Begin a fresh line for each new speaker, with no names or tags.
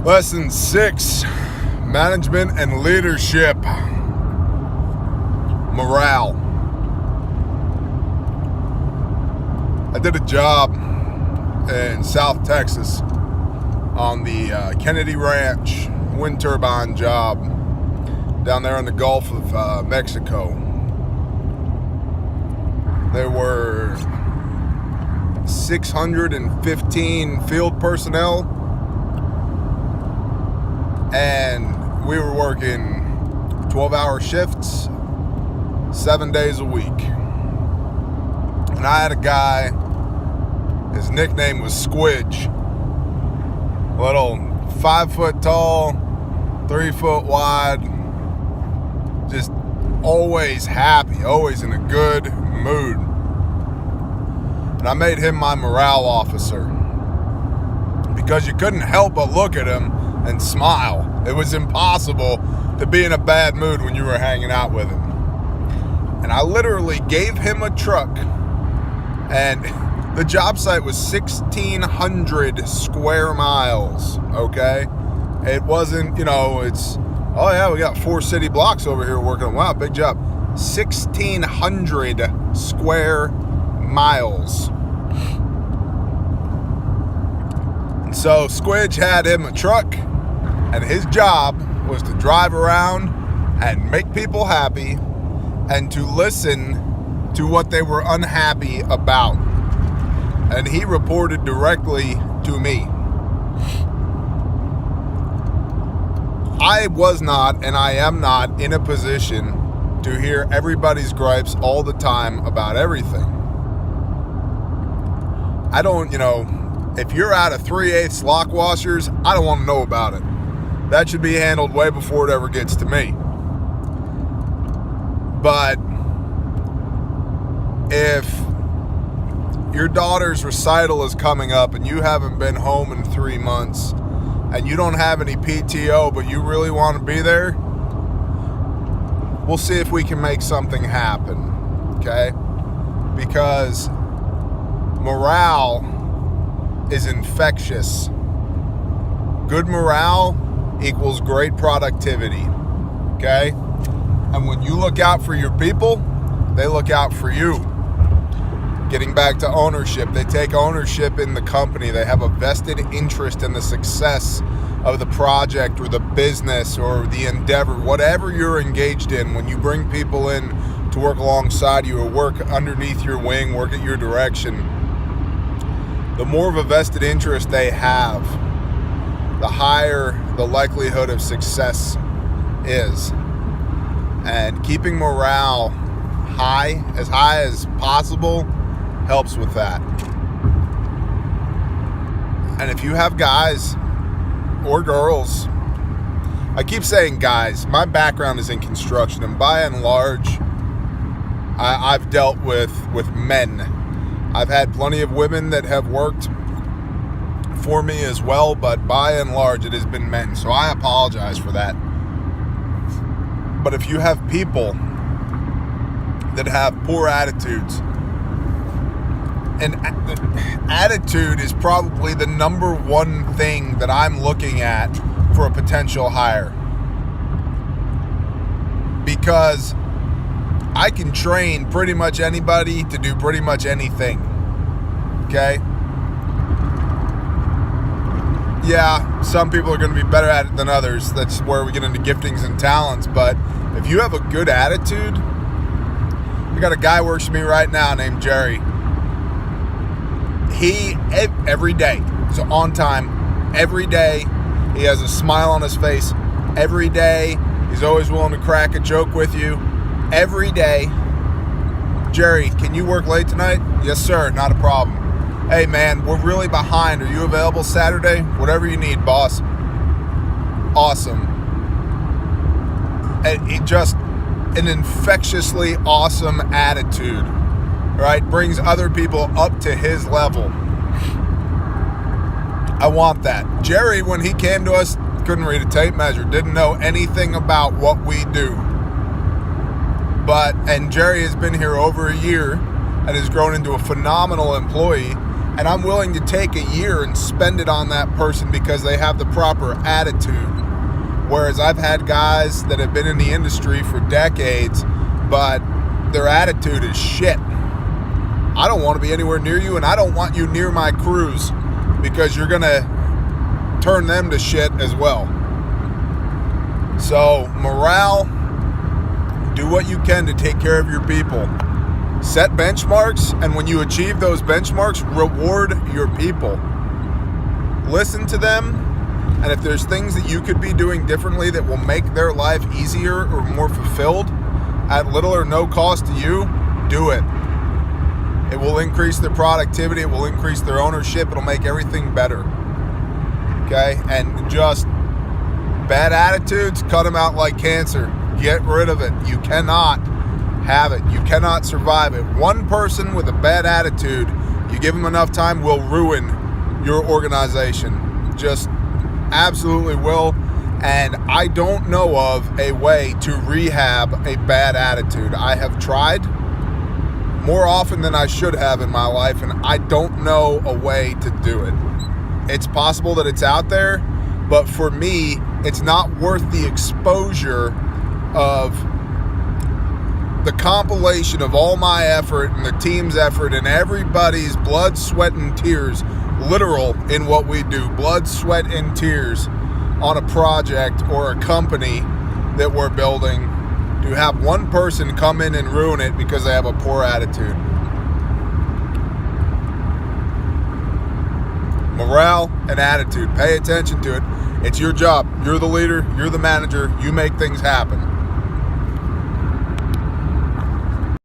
Lesson 6, management and leadership. Morale. I did a job in South Texas on the Kennedy Ranch wind turbine job down there in the Gulf of Mexico. There were 615 field personnel, and we were working 12-hour shifts, 7 days a week. And I had a guy, his nickname was Squidge. Little 5 foot tall, 3 foot wide, just always happy, always in a good mood. And I made him my morale officer because you couldn't help but look at him and smile. It was impossible to be in a bad mood when you were hanging out with him. And I literally gave him a truck, and the job site was 1,600 square miles, okay? It wasn't, it's, oh yeah, we got 4 city blocks over here working. Wow, big job. 1,600 square miles. And so Squidge had him a truck, and his job was to drive around and make people happy and to listen to what they were unhappy about. And he reported directly to me. I was not, and I am not, in a position to hear everybody's gripes all the time about everything. I don't, if you're out of 3/8 lock washers, I don't want to know about it. That should be handled way before it ever gets to me. But if your daughter's recital is coming up and you haven't been home in 3 months and you don't have any PTO, but you really want to be there, we'll see if we can make something happen, okay? Because morale is infectious. Good morale equals great productivity, okay? And when you look out for your people, they look out for you. Getting back to ownership, they take ownership in the company. They have a vested interest in the success of the project or the business or the endeavor, whatever you're engaged in. When you bring people in to work alongside you or work underneath your wing, work at your direction, the more of a vested interest they have, the higher the likelihood of success is. And keeping morale high as possible helps with that. And if you have guys or girls, I keep saying guys, my background is in construction, and by and large, I've dealt with men. I've had plenty of women that have worked for me as well, but by and large, it has been men. So I apologize for that. But if you have people that have poor attitudes, and attitude is probably the number one thing that I'm looking at for a potential hire. Because I can train pretty much anybody to do pretty much anything. Okay? Yeah, some people are going to be better at it than others. That's where we get into giftings and talents. But if you have a good attitude, I got a guy works for me right now named Jerry. He, every day, so on time, every day, he has a smile on his face. Every day, he's always willing to crack a joke with you. Every day. Jerry, can you work late tonight? Yes, sir, not a problem. Hey, man, we're really behind. Are you available Saturday? Whatever you need, boss. Awesome. And it just, an infectiously awesome attitude, right? Brings other people up to his level. I want that. Jerry, when he came to us, couldn't read a tape measure, didn't know anything about what we do. And Jerry has been here over a year and has grown into a phenomenal employee. And I'm willing to take a year and spend it on that person because they have the proper attitude. Whereas I've had guys that have been in the industry for decades, but their attitude is shit. I don't want to be anywhere near you, and I don't want you near my crews because you're going to turn them to shit as well. So, morale, do what you can to take care of your people. Set benchmarks, and when you achieve those benchmarks, reward your people. Listen to them, and if there's things that you could be doing differently that will make their life easier or more fulfilled at little or no cost to you, do it. It will increase their productivity, it will increase their ownership, it'll make everything better. Okay? And just bad attitudes, cut them out like cancer. Get rid of it. You cannot have it. You cannot survive it. One person with a bad attitude, you give them enough time, will ruin your organization. Just absolutely will. And I don't know of a way to rehab a bad attitude. I have tried more often than I should have in my life, and I don't know a way to do it. It's possible that it's out there, but for me, it's not worth the exposure of the compilation of all my effort and the team's effort and everybody's blood, sweat, and tears, literal in what we do, blood, sweat, and tears on a project or a company that we're building, to have one person come in and ruin it because they have a poor attitude. Morale and attitude. Pay attention to it. It's your job. You're the leader. You're the manager. You make things happen.